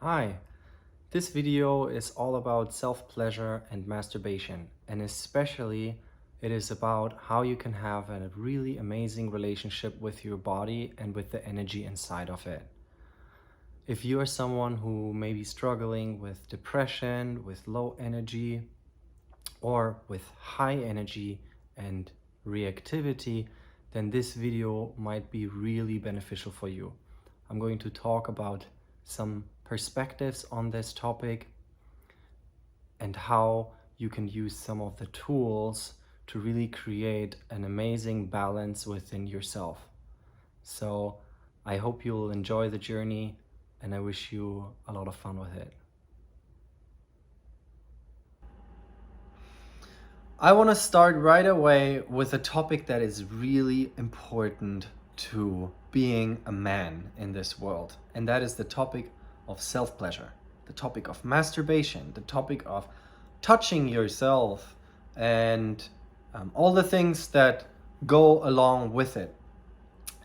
Hi, this video is all about self-pleasure and masturbation, and especially it is about how you can have a really amazing relationship with your body and with the energy inside of it. If you are someone who may be struggling with depression, with low energy, or with high energy and reactivity, then this video might be really beneficial for you. I'm going to talk about some perspectives on this topic and how you can use some of the tools to really create an amazing balance within yourself. So I hope you'll enjoy the journey and I wish you a lot of fun with it. I want to start right away with a topic that is really important to being a man in this world, and that is the topic of self-pleasure, the topic of masturbation, the topic of touching yourself, and all the things that go along with it.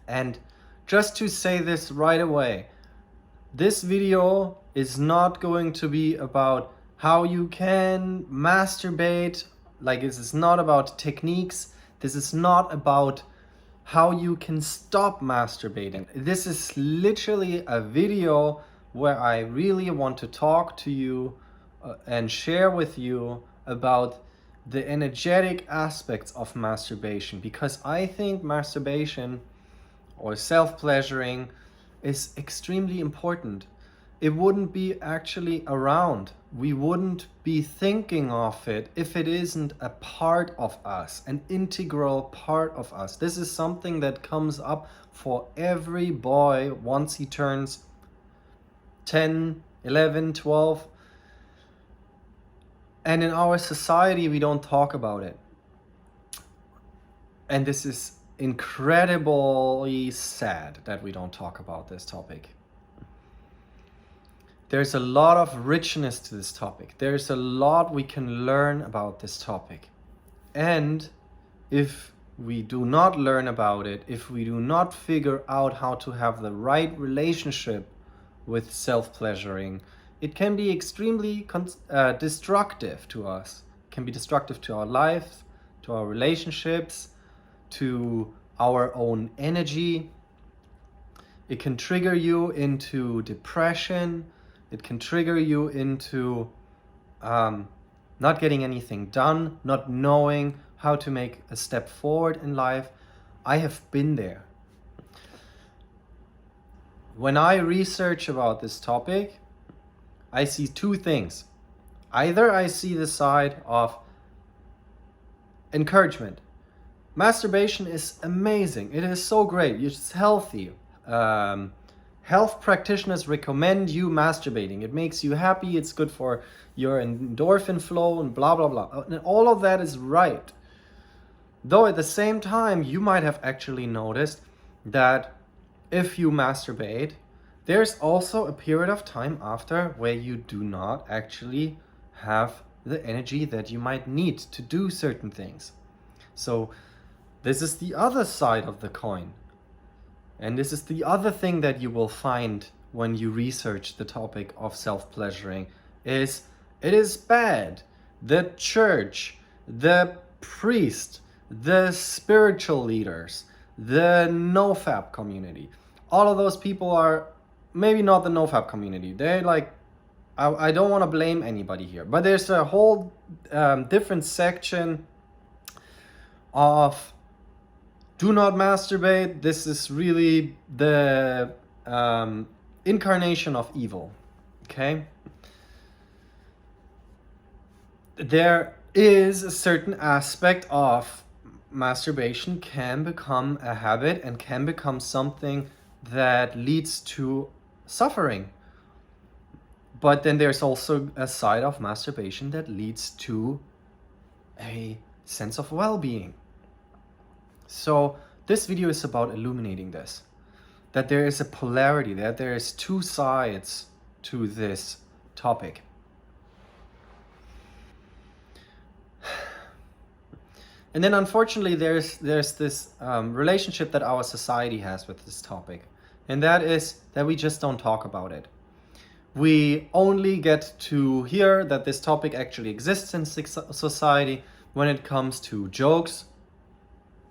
And just to say this right away, this video is not going to be about how you can masturbate. Like, this is not about techniques. This is not about how you can stop masturbating. This is literally a video where I really want to talk to you and share with you about the energetic aspects of masturbation, because I think masturbation or self-pleasuring is extremely important. It wouldn't be actually around. We wouldn't be thinking of it if it isn't a part of us, an integral part of us. This is something that comes up for every boy once he turns 10, 11, 12. And in our society, we don't talk about it. And this is incredibly sad that we don't talk about this topic. There's a lot of richness to this topic. There's a lot we can learn about this topic. And if we do not learn about it, if we do not figure out how to have the right relationship with self-pleasuring, it can be extremely destructive to us. It can be destructive to our lives, to our relationships, to our own energy. It can trigger you into depression. It can trigger you into not getting anything done, not knowing how to make a step forward in life. I have been there. When I research about this topic, I see two things. Either I see the side of encouragement. Masturbation is amazing. It is so great. It's healthy. Health practitioners recommend you masturbating. It makes you happy. It's good for your endorphin flow and blah, blah, blah. And all of that is right. Though at the same time, you might have actually noticed that if you masturbate, there's also a period of time after where you do not actually have the energy that you might need to do certain things. So this is the other side of the coin. And this is the other thing that you will find when you research the topic of self-pleasuring, is it is bad. The church, the priest, the spiritual leaders, the nofap community, all of those people are, maybe not the nofap community, they're like, I don't want to blame anybody here, but there's a whole different section of do not masturbate. This is really the incarnation of evil, okay? There is a certain aspect of masturbation can become a habit and can become something that leads to suffering. But then there's also a side of masturbation that leads to a sense of well-being. So this video is about illuminating this, that there is a polarity, that there is two sides to this topic. And then unfortunately there's this relationship that our society has with this topic, and that is that we just don't talk about it. We only get to hear that this topic actually exists in society when it comes to jokes.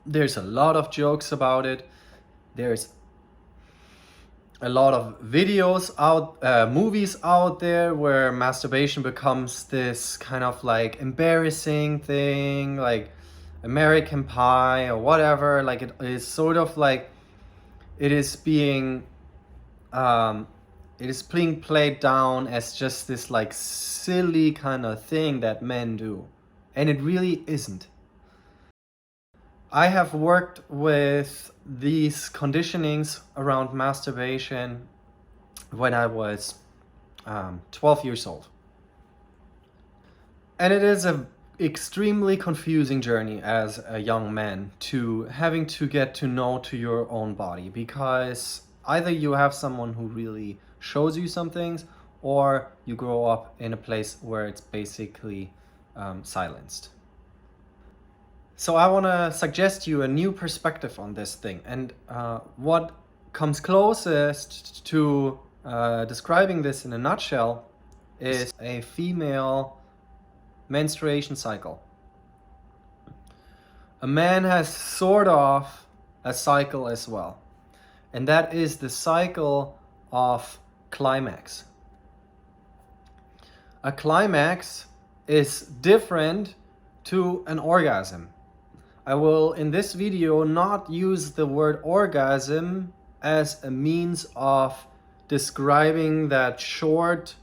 There's a lot of jokes about it. There's a lot of videos out, movies out there where masturbation becomes this kind of like embarrassing thing, like American Pie or whatever. Like it is sort of like it is being played down as just this like silly kind of thing that men do, and it really isn't. I have worked with these conditionings around masturbation when I was 12 years old. And it is an extremely confusing journey as a young man to having to get to know to your own body, because either you have someone who really shows you some things, or you grow up in a place where it's basically silenced. So I want to suggest you a new perspective on this thing, and what comes closest to describing this in a nutshell is a female menstruation cycle. A man has sort of a cycle as well, and that is the cycle of climax. A climax is different to an orgasm. I will in this video not use the word orgasm as a means of describing that short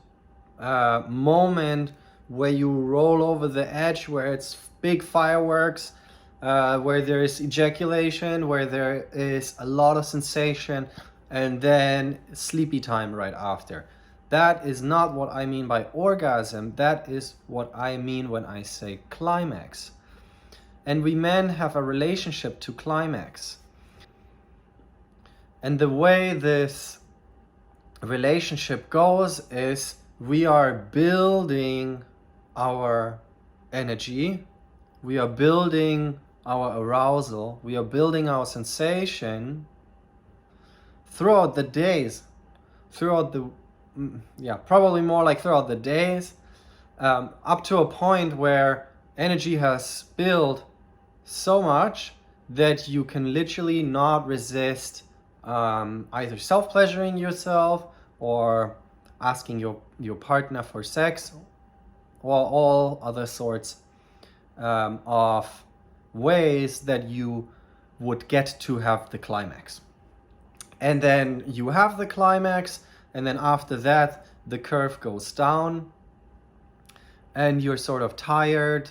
moment where you roll over the edge, where it's big fireworks, where there is ejaculation, where there is a lot of sensation, and then sleepy time right after. That is not what I mean by orgasm. That is what I mean when I say climax. And we men have a relationship to climax. And the way this relationship goes is we are building our energy, we are building our arousal, we are building our sensation throughout the days, probably more like throughout the days, up to a point where energy has built so much that you can literally not resist either self-pleasuring yourself or asking your partner for sex, or all other sorts of ways that you would get to have the climax. And then you have the climax, and then after that the curve goes down and you're sort of tired.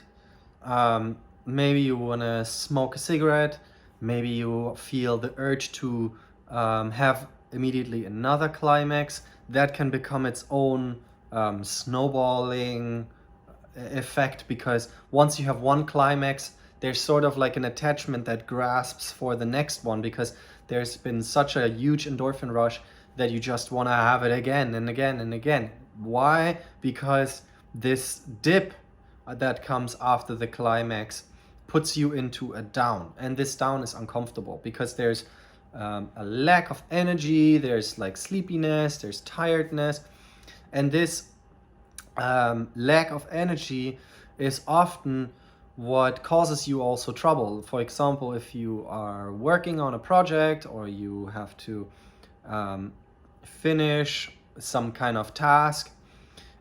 Maybe you want to smoke a cigarette, maybe you feel the urge to have immediately another climax. That can become its own snowballing effect, because once you have one climax, there's sort of like an attachment that grasps for the next one, because there's been such a huge endorphin rush that you just want to have it again and again and again. Why? Because this dip that comes after the climax puts you into a down, and this down is uncomfortable because there's a lack of energy, there's like sleepiness, there's tiredness, and this lack of energy is often what causes you also trouble. For example, if you are working on a project or you have to finish some kind of task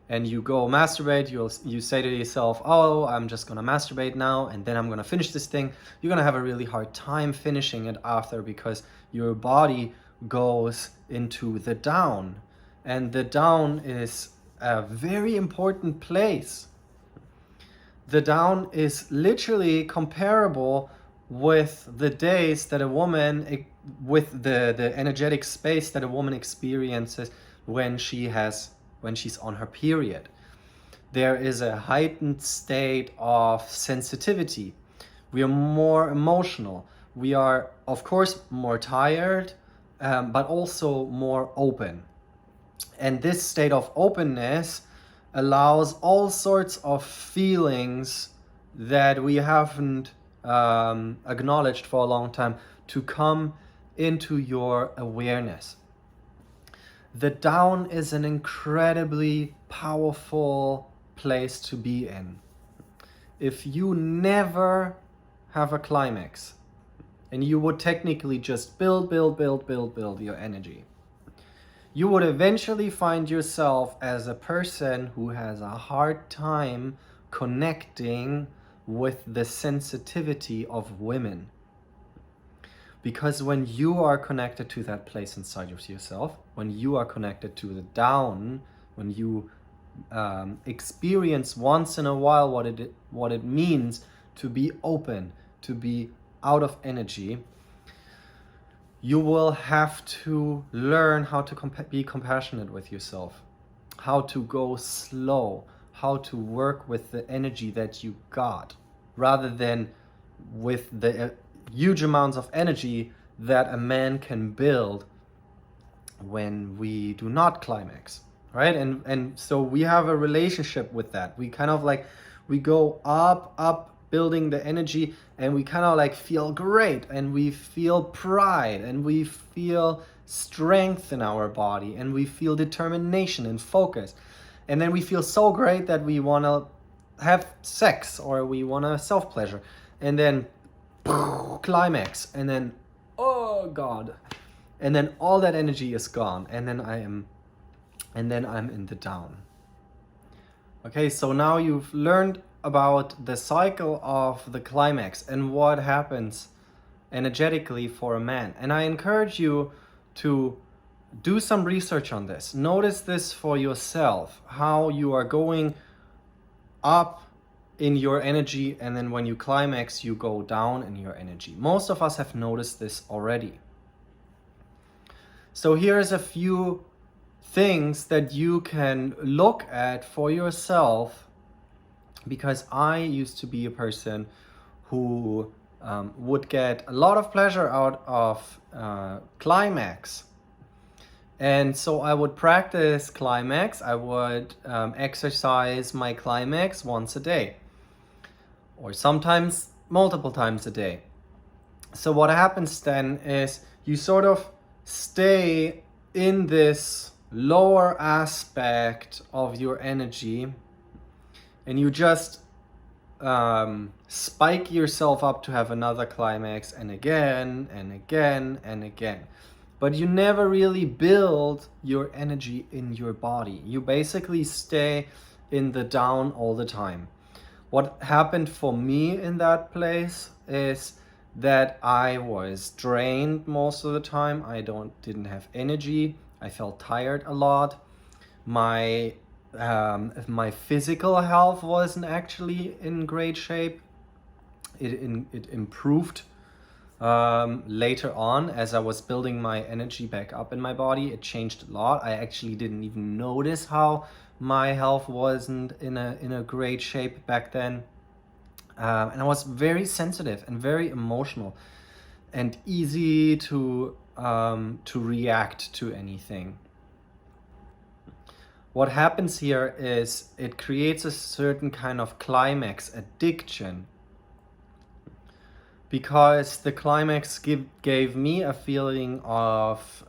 and you go masturbate, you say to yourself, oh, I'm just gonna masturbate now and then I'm gonna finish this thing. You're gonna have a really hard time finishing it after, because your body goes into the down, and the down is a very important place. The down is literally comparable with the days that a woman, with the energetic space that a woman experiences when she's on her period. There is a heightened state of sensitivity. We are more emotional. We are, of course, more tired, but also more open. And this state of openness allows all sorts of feelings that we haven't acknowledged for a long time to come into your awareness. The down is an incredibly powerful place to be in. If you never have a climax, and you would technically just build your energy, you would eventually find yourself as a person who has a hard time connecting with the sensitivity of women. Because when you are connected to that place inside of yourself, when you are connected to the down, when you experience once in a while what it means to be open, to be out of energy, you will have to learn how to be compassionate with yourself, how to go slow, how to work with the energy that you got, rather than with the huge amounts of energy that a man can build when we do not climax, right? And so we have a relationship with that. We kind of like, we go up building the energy, and we kind of like feel great, and we feel pride, and we feel strength in our body, and we feel determination and focus. And then we feel so great that we want to have sex, or we want to self-pleasure, and then climax, and then oh god, and then all that energy is gone, and then I'm in the down. Okay, so now you've learned about the cycle of the climax and what happens energetically for a man. And I encourage you to do some research on this. Notice this for yourself, how you are going up in your energy, and then when you climax, you go down in your energy. Most of us have noticed this already. So here's a few things that you can look at for yourself, because I used to be a person who would get a lot of pleasure out of climax. And so I would practice climax. I would exercise my climax once a day, or sometimes multiple times a day. So what happens then is you sort of stay in this lower aspect of your energy, and you just spike yourself up to have another climax, and again and again and again. But you never really build your energy in your body. You basically stay in the down all the time. What happened for me in that place is that I was drained most of the time. I didn't have energy. I felt tired a lot. My physical health wasn't actually in great shape. It improved later on as I was building my energy back up in my body. It changed a lot. I actually didn't even notice how my health wasn't in a great shape back then. And I was very sensitive and very emotional, and easy to react to anything. What happens here is it creates a certain kind of climax addiction, because the climax gave me a feeling of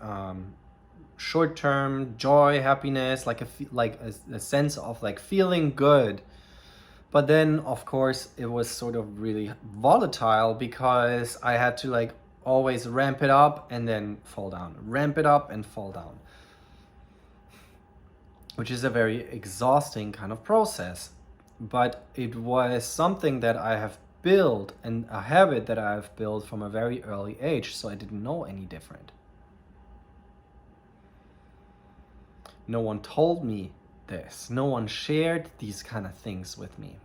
short-term joy, happiness, like a sense of like feeling good. But then, of course, it was sort of really volatile, because I had to like always ramp it up and then fall down, ramp it up and fall down, which is a very exhausting kind of process. But it was something that I have built, and a habit that I have built from a very early age, so I didn't know any different. No one told me this. No one shared these kind of things with me.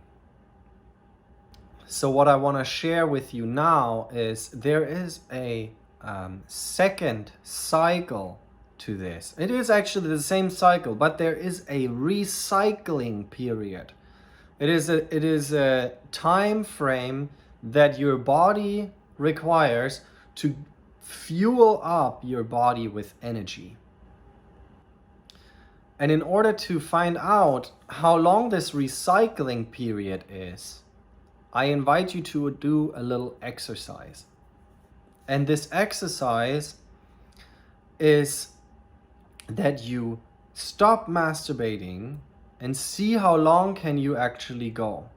So what I want to share with you now is there is a second cycle to this. It is actually the same cycle, but there is a recycling period. It is a time frame that your body requires to fuel up your body with energy. And in order to find out how long this recycling period is, I invite you to do a little exercise. And this exercise is that you stop masturbating and see how long can you actually go.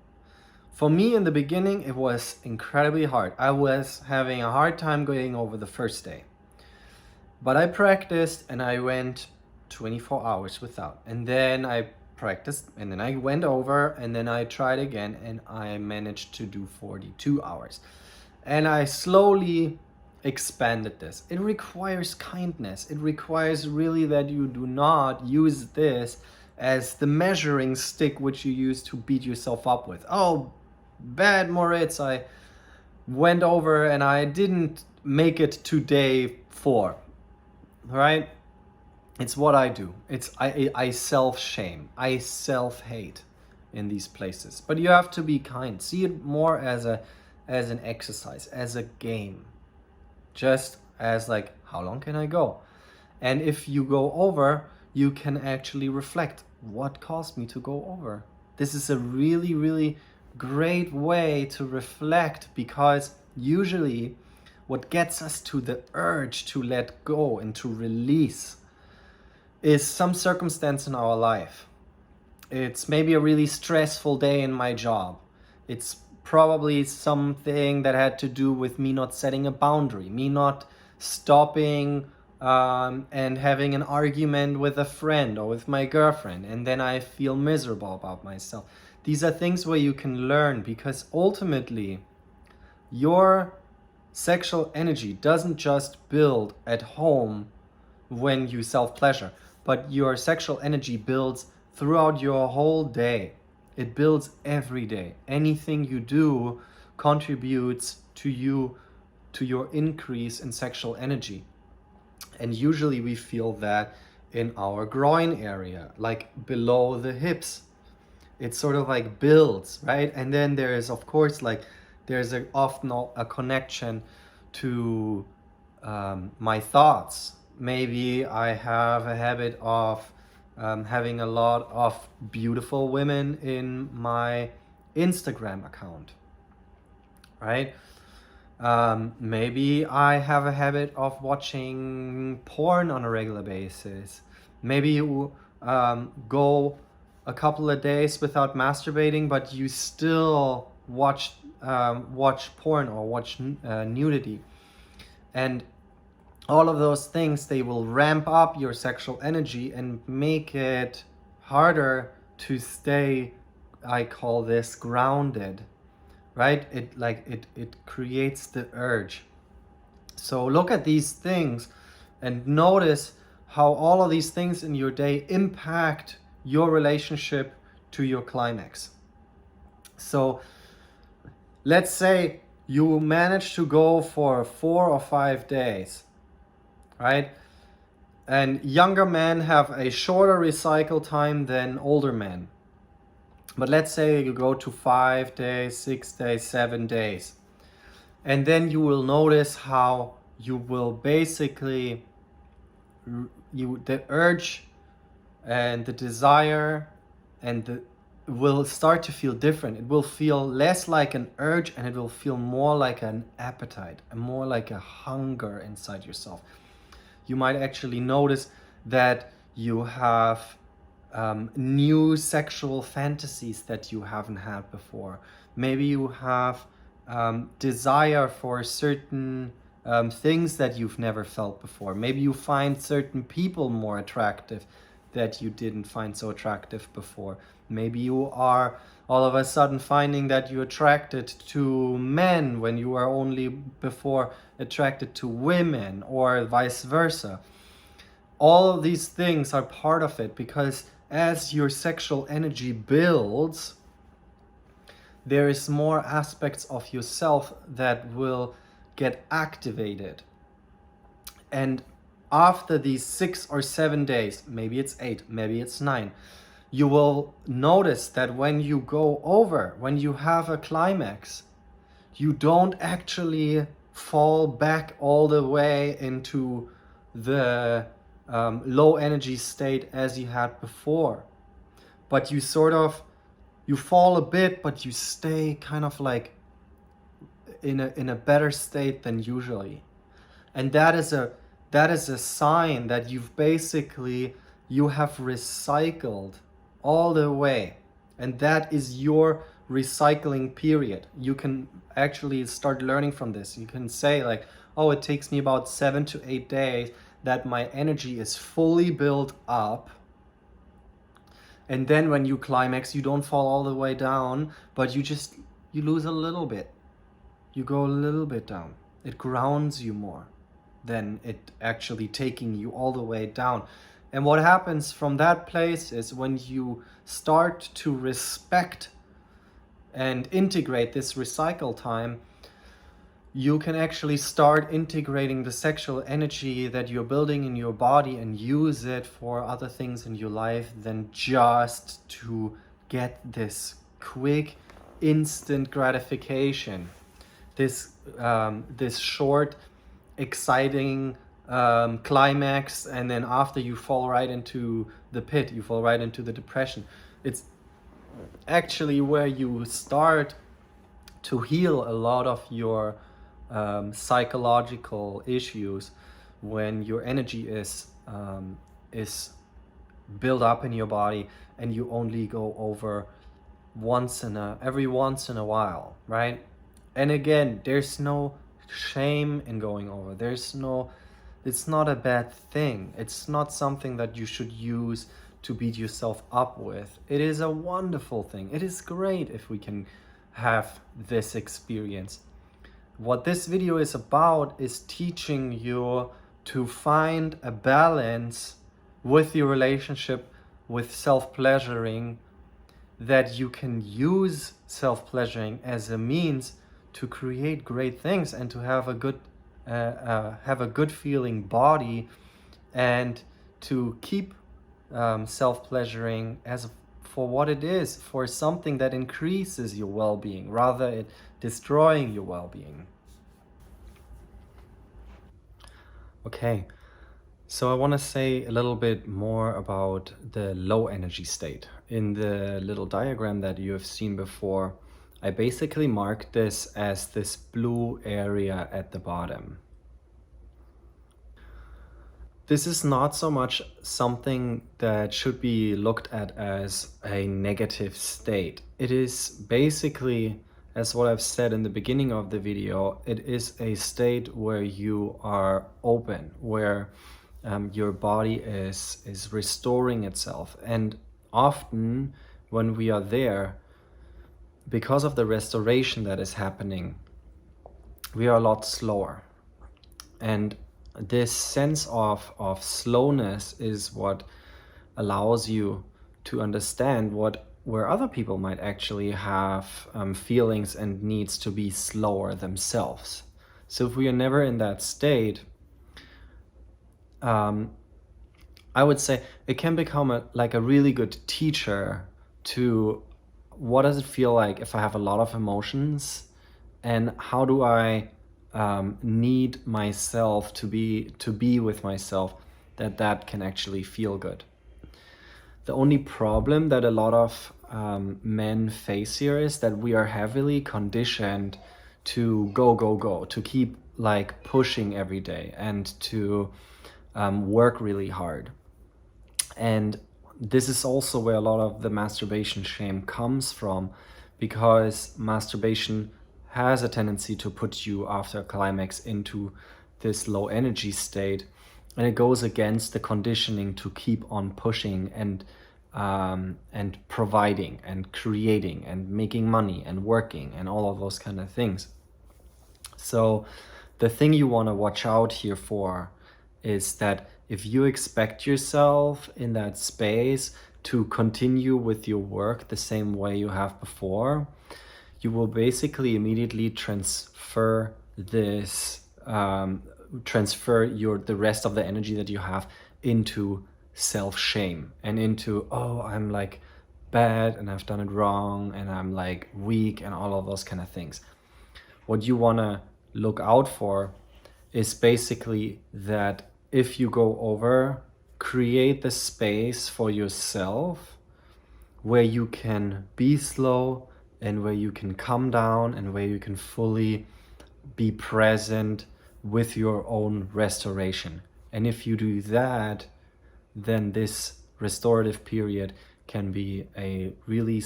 For me in the beginning, it was incredibly hard. I was having a hard time going over the first day. But I practiced and I went 24 hours without. And then I practiced and then I went over and then I tried again and I managed to do 42 hours. And I slowly expanded this. It requires kindness. It requires really that you do not use this as the measuring stick which you use to beat yourself up with. Oh, bad Moritz, I went over and I didn't make it to day 4. Right? It's what I do. I self-shame. I self-hate in these places. But you have to be kind. See it more as an exercise, as a game. Just as like, how long can I go? And if you go over, you can actually reflect, what caused me to go over? This is a really, really great way to reflect, because usually what gets us to the urge to let go and to release is some circumstance in our life. It's maybe a really stressful day in my job. It's probably something that had to do with me not setting a boundary, me not stopping and having an argument with a friend or with my girlfriend, and then I feel miserable about myself. These are things where you can learn, because ultimately your sexual energy doesn't just build at home when you self-pleasure, but your sexual energy builds throughout your whole day. It builds every day. Anything you do contributes to your increase in sexual energy. And usually we feel that in our groin area, like below the hips. It sort of like builds, right? And then there is, of course, like there's often a connection to my thoughts. Maybe I have a habit of having a lot of beautiful women in my Instagram account, right? Maybe I have a habit of watching porn on a regular basis. Maybe you go a couple of days without masturbating, but you still watch porn or watch nudity. And all of those things, they will ramp up your sexual energy and make it harder to stay, I call this, grounded, right? It creates the urge. So look at these things and notice how all of these things in your day impact your relationship to your climax. So let's say you manage to go for 4 or 5 days, right? And younger men have a shorter recycle time than older men. But let's say you go to 5 days, 6 days, 7 days. And then you will notice how you will basically, the urge and the desire will start to feel different. It will feel less like an urge and it will feel more like an appetite, and more like a hunger inside yourself. You might actually notice that you have new sexual fantasies that you haven't had before. Maybe you have desire for certain things that you've never felt before. Maybe you find certain people more attractive that you didn't find so attractive before. Maybe you are all of a sudden finding that you're attracted to men when you were only before attracted to women, or vice versa. All of these things are part of it, because as your sexual energy builds, there is more aspects of yourself that will get activated. And after these 6 or 7 days, maybe it's 8, maybe it's 9, you will notice that when you go over, when you have a climax, you don't actually fall back all the way into the low energy state as you had before. But you fall a bit, but you stay kind of like in a better state than usually. And that is a that is a sign that you have recycled all the way, and that is your recycling period. You can actually start learning from this. You can say like, oh, it takes me about 7 to 8 days that my energy is fully built up, and then when you climax, you don't fall all the way down, but you lose a little bit. You go a little bit down. It grounds you more than it actually taking you all the way down. And what happens from that place is when you start to respect and integrate this recycle time, you can actually start integrating the sexual energy that you're building in your body and use it for other things in your life than just to get this quick, instant gratification. This short, exciting climax, and then after you fall right into the pit, you fall right into the depression. It's actually where you start to heal a lot of your psychological issues, when your energy is built up in your body and you only go over every once in a while, right? And again, there's no shame in going over. It's not a bad thing. It's not something that you should use to beat yourself up with. It is a wonderful thing. It is great if we can have this experience. What this video is about is teaching you to find a balance with your relationship with self-pleasuring, that you can use self-pleasuring as a means to create great things and to have a good feeling body, and to keep self-pleasuring as for what it is, for something that increases your well-being rather than destroying your well-being. Okay, so I want to say a little bit more about the low energy state. In the little diagram that you have seen before, I basically marked this as this blue area at the bottom. This is not so much something that should be looked at as a negative state. It is basically, as what I've said in the beginning of the video, it is a state where you are open, where your body is restoring itself. And often when we are there, because of the restoration that is happening, we are a lot slower. And this sense of slowness is what allows you to understand where other people might actually have feelings and needs to be slower themselves. So if we are never in that state, I would say it can become like a really good teacher to what does it feel like if I have a lot of emotions, and how do I need myself to be with myself, that can actually feel good. The only problem that a lot of men face here is that we are heavily conditioned to go, to keep like pushing every day and to work really hard. And this is also where a lot of the masturbation shame comes from, because masturbation has a tendency to put you after a climax into this low energy state, and it goes against the conditioning to keep on pushing and providing and creating and making money and working and all of those kind of things. So the thing you want to watch out here for is that if you expect yourself in that space to continue with your work the same way you have before, you will basically immediately transfer the rest of the energy that you have into self-shame and into, oh, I'm like bad and I've done it wrong and I'm like weak and all of those kind of things. What you want to look out for is basically that if you go over, create the space for yourself where you can be slow and where you can come down and where you can fully be present with your own restoration. And if you do that, then this restorative period can be a really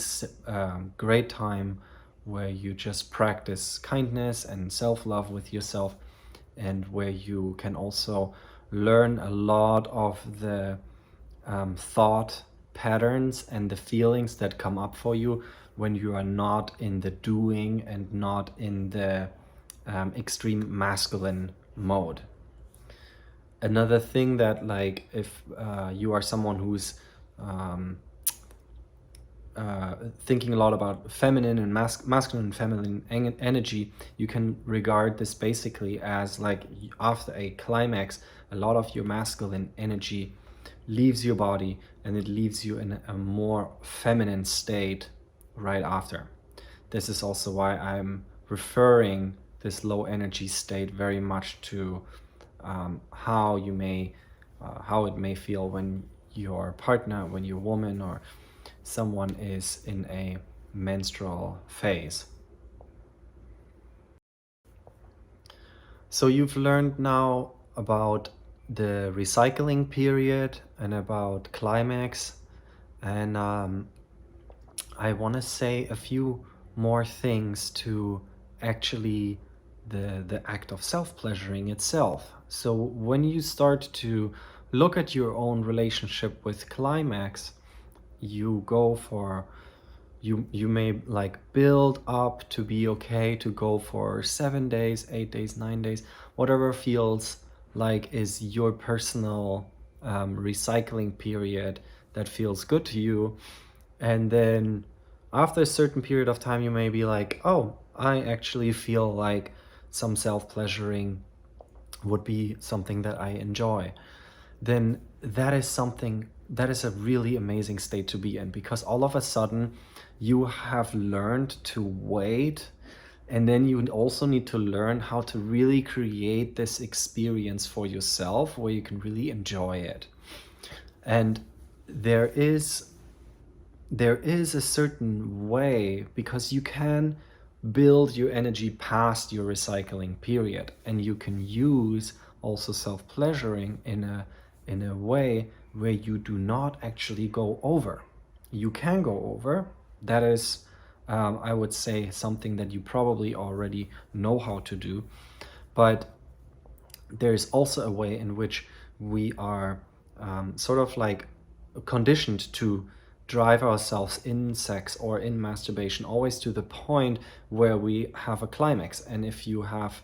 great time where you just practice kindness and self-love with yourself, and where you can also learn a lot of the thought patterns and the feelings that come up for you when you are not in the doing and not in the extreme masculine mode. Another thing that, like, if you are someone who's thinking a lot about feminine and masculine and feminine energy, you can regard this basically as like, after a climax, a lot of your masculine energy leaves your body and it leaves you in a more feminine state right after. This is also why I'm referring this low energy state very much to how it may feel when your partner, when your woman or someone is in a menstrual phase. So you've learned now about the recycling period and about climax, and I want to say a few more things to actually the act of self-pleasuring itself. So when you start to look at your own relationship with climax, you go for you may like build up to be okay to go for 7 days, 8 days, 9 days, whatever feels like is your personal recycling period that feels good to you. And then after a certain period of time, you may be like, oh, I actually feel like some self-pleasuring would be something that I enjoy. Then that is a really amazing state to be in, because all of a sudden you have learned to wait, and then you also need to learn how to really create this experience for yourself where you can really enjoy it. And there is a certain way, because you can build your energy past your recycling period, and you can use also self-pleasuring in a way where you do not actually go over. You can go over. That is, I would say, something that you probably already know how to do. But there's also a way in which we are sort of like conditioned to drive ourselves in sex or in masturbation always to the point where we have a climax. And if you have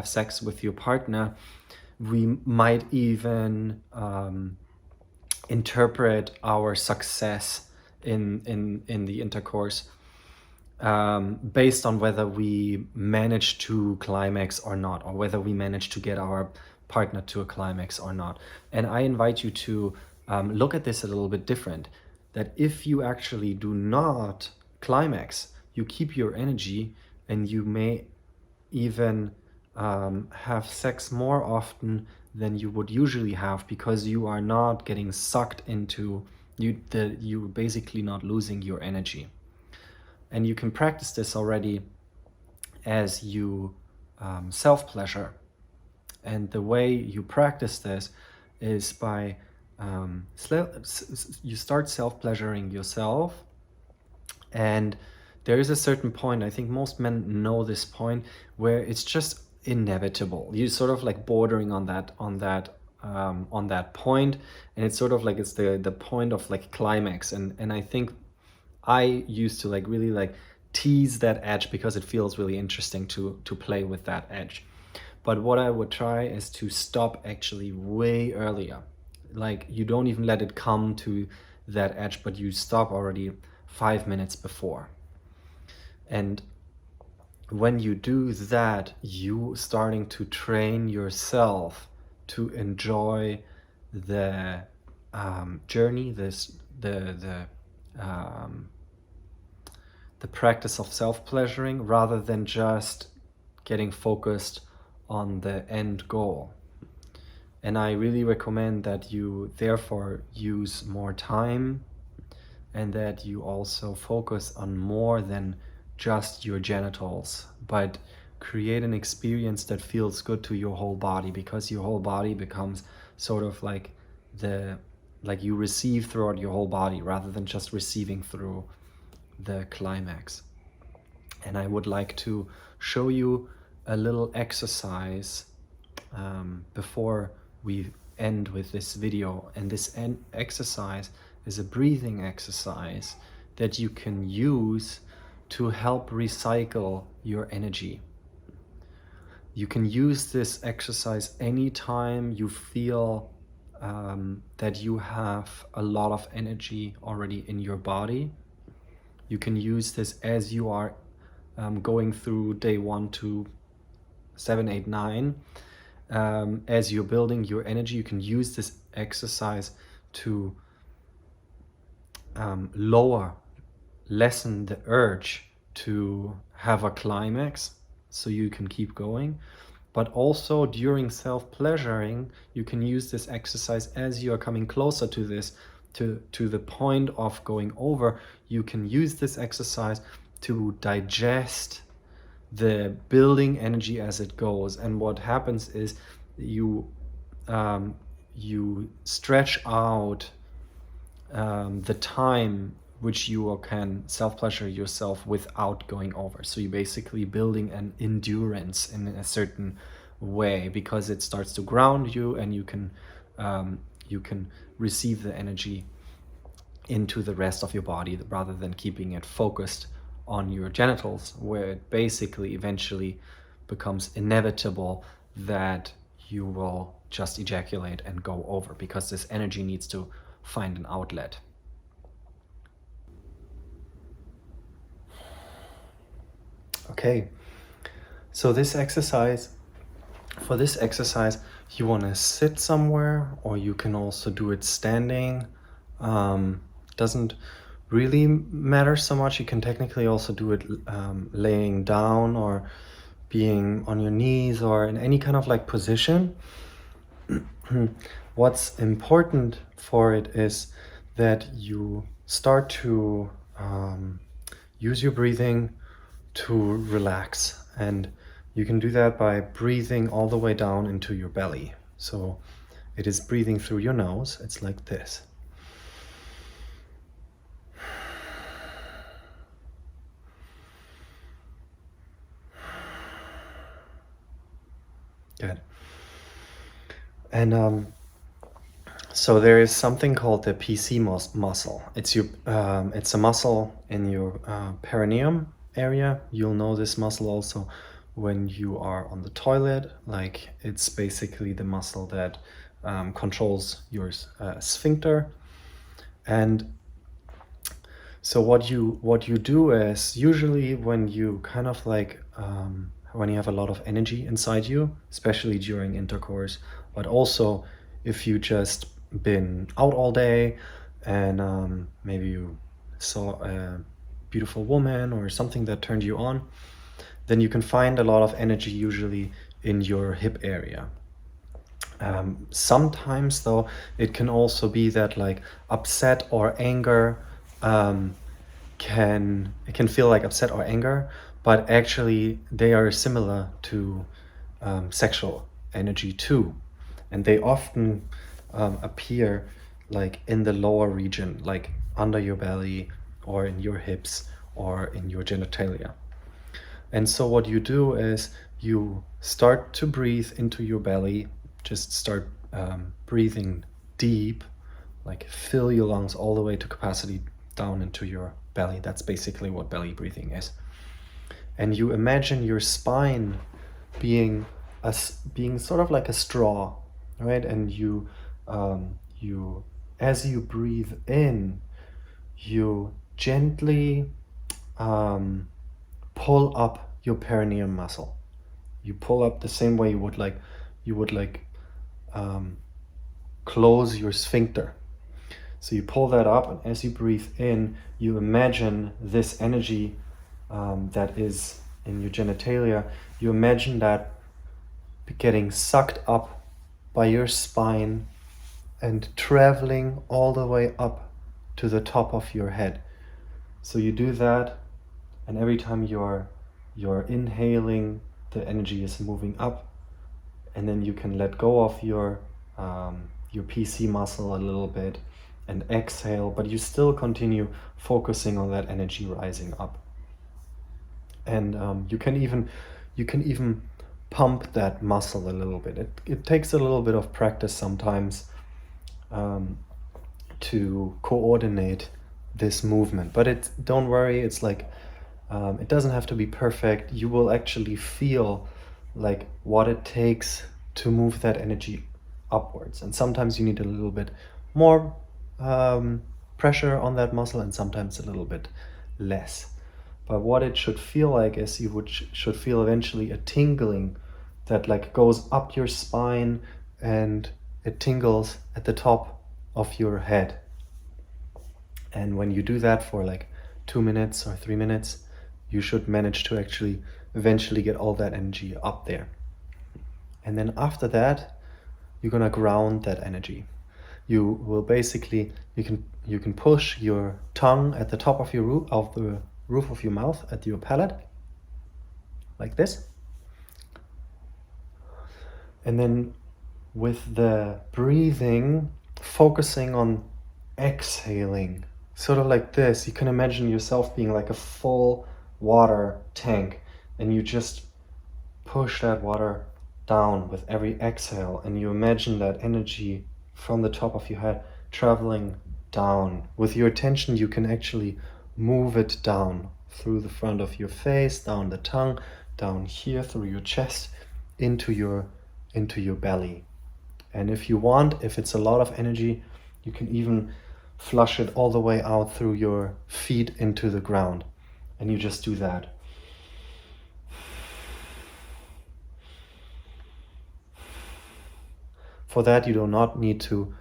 sex with your partner, we might even interpret our success in the intercourse based on whether we manage to climax or not, or whether we manage to get our partner to a climax or not. And I invite you to look at this a little bit different, that if you actually do not climax, you keep your energy, and you may even have sex more often than you would usually have, because you are not getting sucked into, you're basically not losing your energy. And you can practice this already as you self-pleasure. And the way you practice this is by you start self-pleasuring yourself, and there is a certain point, I think most men know this point, where it's just inevitable. You're sort of like bordering on that point, and it's sort of like it's the point of like climax. And I think I used to like really like tease that edge, because it feels really interesting to play with that edge. But what I would try is to stop actually way earlier. Like, you don't even let it come to that edge, but you stop already 5 minutes before. And when you do that, you starting to train yourself to enjoy the journey, the practice of self-pleasuring, rather than just getting focused on the end goal. And I really recommend that you therefore use more time, and that you also focus on more than just your genitals, but create an experience that feels good to your whole body, because your whole body becomes sort of like you receive throughout your whole body rather than just receiving through the climax. And I would like to show you a little exercise before we end with this video. And this exercise is a breathing exercise that you can use to help recycle your energy. You can use this exercise anytime you feel that you have a lot of energy already in your body. You can use this as you are going through day 1 to 7, 8, 9. As you're building your energy, you can use this exercise to lessen the urge to have a climax, so you can keep going. But also during self-pleasuring, you can use this exercise as you are coming closer to this, to the point of going over. You can use this exercise to digest the building energy as it goes. And what happens is you stretch out the time which you can self-pleasure yourself without going over. So you're basically building an endurance in a certain way, because it starts to ground you, and you can receive the energy into the rest of your body rather than keeping it focused on your genitals, where it basically eventually becomes inevitable that you will just ejaculate and go over, because this energy needs to find an outlet. Okay, so for this exercise, you want to sit somewhere, or you can also do it standing. Doesn't really matter so much. You can technically also do it laying down, or being on your knees, or in any kind of like position. What's important for it is that you start to use your breathing to relax, and you can do that by breathing all the way down into your belly. So it is breathing through your nose. It's like this. Good. And so there is something called the PC muscle. It's a muscle in your perineum area. You'll know this muscle also when you are on the toilet. Like, it's basically the muscle that controls your sphincter. And so what you do is, usually when you kind of like when you have a lot of energy inside you, especially during intercourse, but also if you just been out all day and maybe you saw a beautiful woman or something that turned you on, then you can find a lot of energy usually in your hip area. Sometimes though, it can also be that like upset or anger can feel like upset or anger, but actually they are similar to sexual energy too, and they often appear like in the lower region, like under your belly or in your hips or in your genitalia. And so what you do is you start to breathe into your belly. Just start breathing deep, like fill your lungs all the way to capacity down into your belly. That's basically what belly breathing is. And you imagine your spine being sort of like a straw, right? And you as you breathe in, you gently pull up your perineum muscle. You pull up the same way you would close your sphincter. So you pull that up, and as you breathe in, you imagine this energy that is in your genitalia. You imagine that getting sucked up by your spine and traveling all the way up to the top of your head. So you do that, and every time you're inhaling the energy is moving up, and then you can let go of your PC muscle a little bit and exhale, but you still continue focusing on that energy rising up. And you can even pump that muscle a little bit. It takes a little bit of practice sometimes to coordinate this movement, but don't worry, it's like it doesn't have to be perfect. You will actually feel like what it takes to move that energy upwards, and sometimes you need a little bit more pressure on that muscle, and sometimes a little bit less. But what it should feel like is you should feel eventually a tingling that like goes up your spine, and it tingles at the top of your head. And when you do that for like 2 minutes or 3 minutes, you should manage to actually eventually get all that energy up there. And then after that, you're gonna ground that energy. You will basically, you can push your tongue at the top of the roof of your mouth, at your palate, like this. And then with the breathing, focusing on exhaling, sort of like this. You can imagine yourself being like a full water tank, and you just push that water down with every exhale, and you imagine that energy from the top of your head traveling down. With your attention, you can actually move it down through the front of your face, down the tongue, down here through your chest, into your belly. And if you want, if it's a lot of energy, you can even flush it all the way out through your feet into the ground. And you just do that. For that, you do not need to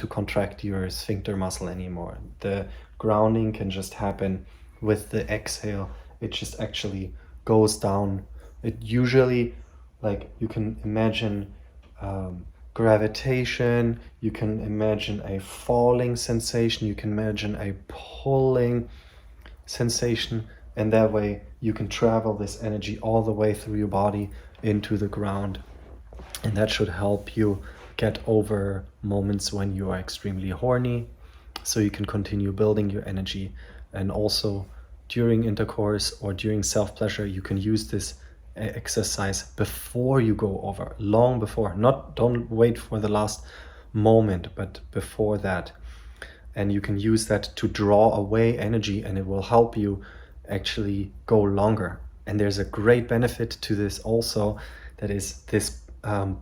contract your sphincter muscle anymore. The grounding can just happen with the exhale. It just actually goes down. It usually, like, you can imagine gravitation, you can imagine a falling sensation, you can imagine a pulling sensation, and that way you can travel this energy all the way through your body into the ground. And that should help you get over moments when you are extremely horny, so you can continue building your energy. And also during intercourse or during self-pleasure, you can use this exercise before you go over, long before. Don't wait for the last moment, but before that. And you can use that to draw away energy, and it will help you actually go longer. And there's a great benefit to this also, that is this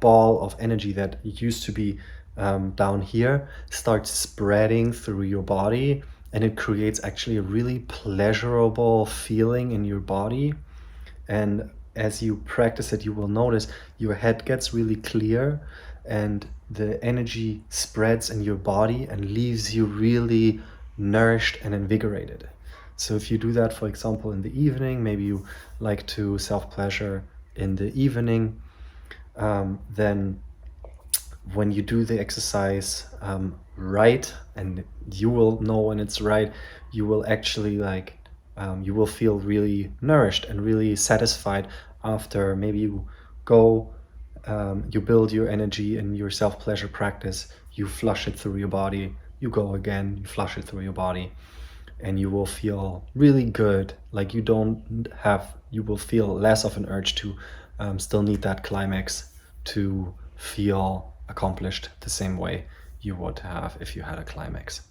ball of energy that used to be down here starts spreading through your body, and it creates actually a really pleasurable feeling in your body. And as you practice it, you will notice your head gets really clear, and the energy spreads in your body and leaves you really nourished and invigorated. So if you do that, for example, in the evening, maybe you like to self-pleasure in the evening, then when you do the exercise right, and you will know when it's right, you will actually you will feel really nourished and really satisfied after. Maybe you go, you build your energy in your self-pleasure practice, you flush it through your body, you go again, you flush it through your body, and you will feel really good. Like you will feel less of an urge to still need that climax to feel accomplished the same way you would have if you had a climax.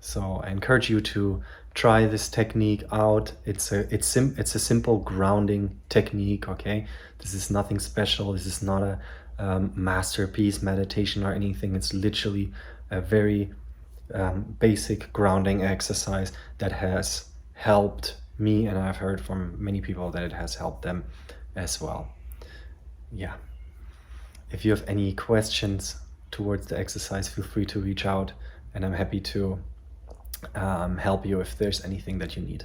So I encourage you to try this technique out. It's a simple grounding technique, okay? This is nothing special. This is not a masterpiece meditation or anything. It's literally a very basic grounding exercise that has helped me, and I've heard from many people that it has helped them as well. Yeah. If you have any questions towards the exercise, feel free to reach out, and I'm happy to help you if there's anything that you need.